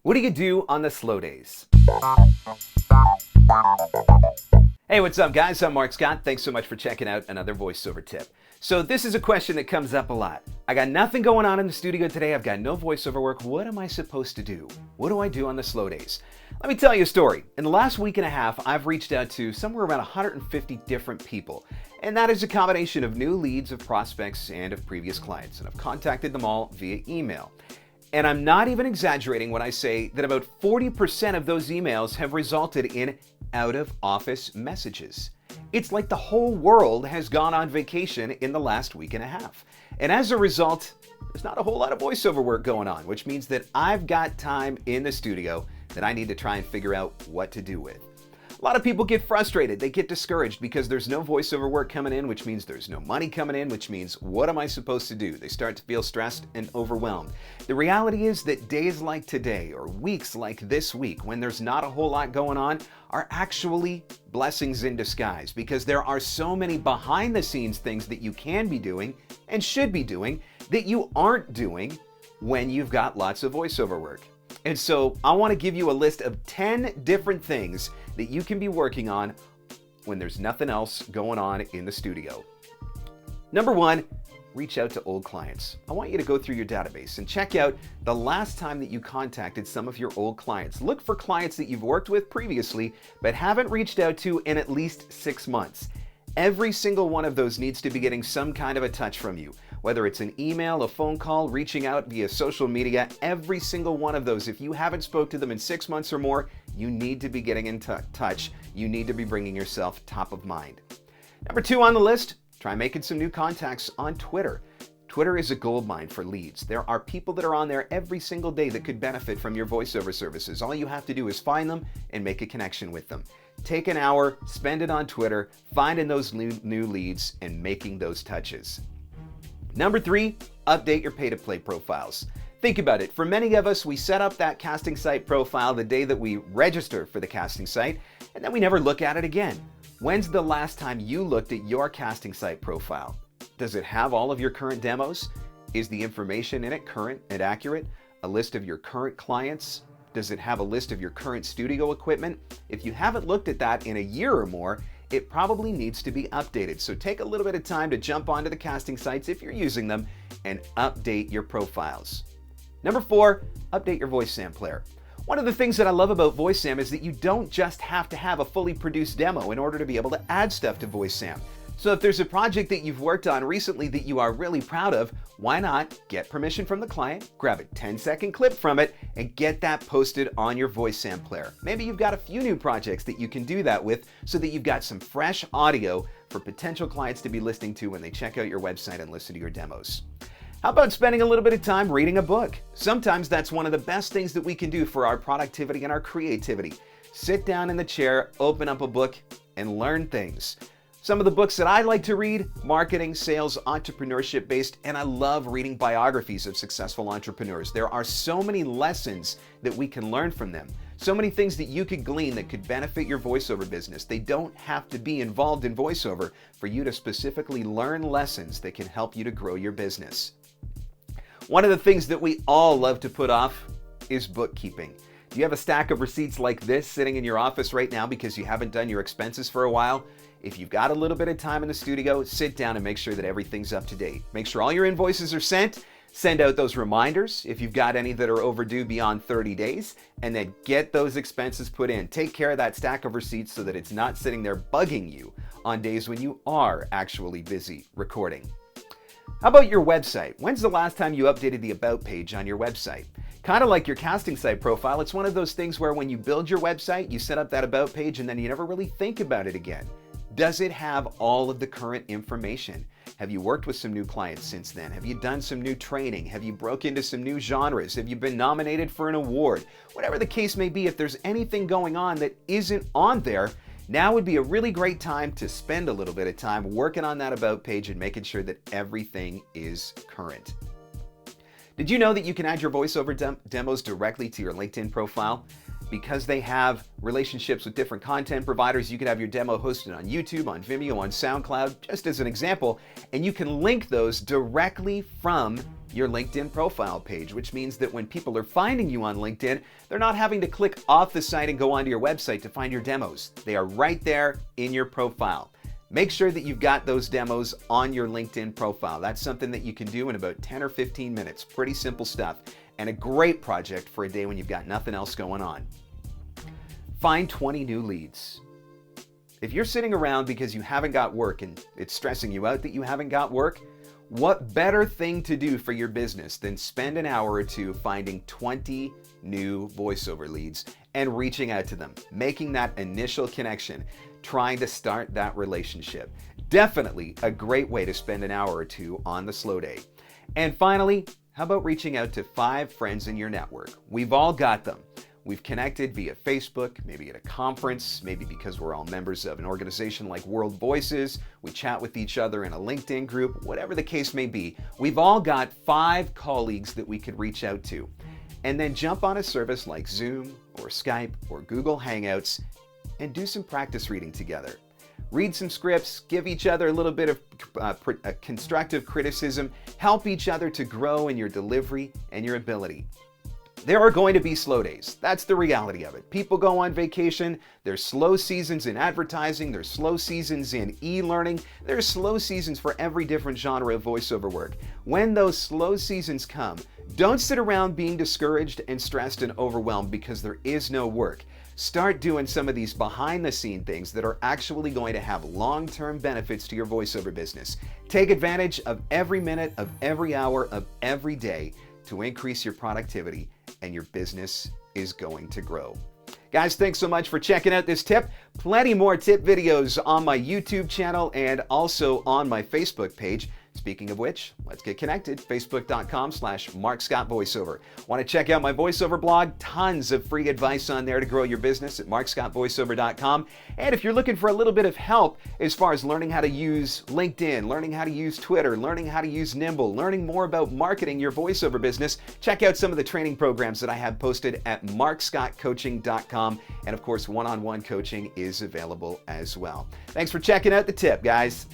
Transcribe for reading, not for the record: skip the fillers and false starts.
What do you do on the slow days? Hey, what's up guys? I'm Mark Scott. Thanks so much for checking out another voiceover tip. So this is a question that comes up a lot. I got nothing going on in the studio today. I've got no voiceover work. What am I supposed to do? What do I do on the slow days? Let me tell you a story. In the last week and a half, I've reached out to somewhere around 150 different people. And that is a combination of new leads, of prospects, and of previous clients. And I've contacted them all via email. And I'm not even exaggerating when I say that about 40% of those emails have resulted in out-of-office messages. It's like the whole world has gone on vacation in the last week and a half. And as a result, there's not a whole lot of voiceover work going on, which means that I've got time in the studio that I need to try and figure out what to do with. A lot of people get frustrated, they get discouraged because there's no voiceover work coming in, which means there's no money coming in, which means what am I supposed to do? They start to feel stressed and overwhelmed. The reality is that days like today or weeks like this week, when there's not a whole lot going on, are actually blessings in disguise because there are so many behind the scenes things that you can be doing and should be doing that you aren't doing when you've got lots of voiceover work. And so I want to give you a list of 10 different things that you can be working on when there's nothing else going on in the studio. Number one, reach out to old clients. I want you to go through your database and check out the last time that you contacted some of your old clients. Look for clients that you've worked with previously but haven't reached out to in at least 6 months. Every single one of those needs to be getting some kind of a touch from you. Whether it's an email, a phone call, reaching out via social media, every single one of those, if you haven't spoke to them in 6 months or more, you need to be getting in touch. You need to be bringing yourself top of mind. Number two on the list, try making some new contacts on Twitter. Twitter is a goldmine for leads. There are people that are on there every single day that could benefit from your voiceover services. All you have to do is find them and make a connection with them. Take an hour, spend it on Twitter, finding those new leads and making those touches. Number three, update your pay-to-play profiles. Think about it. For many of us, we set up that casting site profile the day that we register for the casting site, and then we never look at it again. When's the last time you looked at your casting site profile? Does it have all of your current demos? Is the information in it current and accurate? A list of your current clients? Does it have a list of your current studio equipment? If you haven't looked at that in a year or more, it probably needs to be updated. So take a little bit of time to jump onto the casting sites if you're using them and update your profiles. Number four, update your VoiceSam player. One of the things that I love about VoiceSam is that you don't just have to have a fully produced demo in order to be able to add stuff to VoiceSam. So if there's a project that you've worked on recently that you are really proud of, why not get permission from the client, grab a 10-second clip from it, and get that posted on your VoiceSam player. Maybe you've got a few new projects that you can do that with so that you've got some fresh audio for potential clients to be listening to when they check out your website and listen to your demos. How about spending a little bit of time reading a book? Sometimes that's one of the best things that we can do for our productivity and our creativity. Sit down in the chair, open up a book, and learn things. Some of the books that I like to read, marketing, sales, entrepreneurship based, and I love reading biographies of successful entrepreneurs. There are so many lessons that we can learn from them. So many things that you could glean that could benefit your voiceover business. They don't have to be involved in voiceover for you to specifically learn lessons that can help you to grow your business. One of the things that we all love to put off is bookkeeping. Do you have a stack of receipts like this sitting in your office right now because you haven't done your expenses for a while? If you've got a little bit of time in the studio, sit down and make sure that everything's up to date. Make sure all your invoices are sent. Send out those reminders if you've got any that are overdue beyond 30 days, and then get those expenses put in. Take care of that stack of receipts so that it's not sitting there bugging you on days when you are actually busy recording. How about your website? When's the last time you updated the About page on your website? Kind of like your casting site profile, it's one of those things where when you build your website, you set up that About page and then you never really think about it again. Does it have all of the current information? Have you worked with some new clients since then? Have you done some new training? Have you broke into some new genres? Have you been nominated for an award? Whatever the case may be, if there's anything going on that isn't on there, now would be a really great time to spend a little bit of time working on that About page and making sure that everything is current. Did you know that you can add your voiceover demos directly to your LinkedIn profile? Because they have relationships with different content providers, you could have your demo hosted on YouTube, on Vimeo, on SoundCloud, just as an example, and you can link those directly from your LinkedIn profile page, which means that when people are finding you on LinkedIn, they're not having to click off the site and go onto your website to find your demos. They are right there in your profile. Make sure that you've got those demos on your LinkedIn profile. That's something that you can do in about 10 or 15 minutes. Pretty simple stuff, and a great project for a day when you've got nothing else going on. Find 20 new leads. If you're sitting around because you haven't got work and it's stressing you out that you haven't got work, what better thing to do for your business than spend an hour or two finding 20 new voiceover leads and reaching out to them, making that initial connection, trying to start that relationship. Definitely a great way to spend an hour or two on the slow day. And finally, how about reaching out to 5 friends in your network? We've all got them. We've connected via Facebook, maybe at a conference, maybe because we're all members of an organization like World Voices. We chat with each other in a LinkedIn group, whatever the case may be. We've all got 5 colleagues that we could reach out to. And then jump on a service like Zoom or Skype or Google Hangouts and do some practice reading together. Read some scripts, give each other a little bit of constructive criticism, help each other to grow in your delivery and your ability. There are going to be slow days. That's the reality of it. People go on vacation. There's slow seasons in advertising. There's slow seasons in e-learning. There's slow seasons for every different genre of voiceover work. When those slow seasons come, don't sit around being discouraged and stressed and overwhelmed because there is no work. Start doing some of these behind-the-scene things that are actually going to have long-term benefits to your voiceover business. Take advantage of every minute of every hour of every day to increase your productivity, and your business is going to grow. Guys, thanks so much for checking out this tip. Plenty more tip videos on my YouTube channel and also on my Facebook page. Speaking of which, let's get connected. Facebook.com/MarcScottVoiceover. Want to check out my voiceover blog? Tons of free advice on there to grow your business at MarcScottVoiceover.com. And if you're looking for a little bit of help as far as learning how to use LinkedIn, learning how to use Twitter, learning how to use Nimble, learning more about marketing your voiceover business, check out some of the training programs that I have posted at MarcScottCoaching.com. And of course, one-on-one coaching is available as well. Thanks for checking out the tip, guys.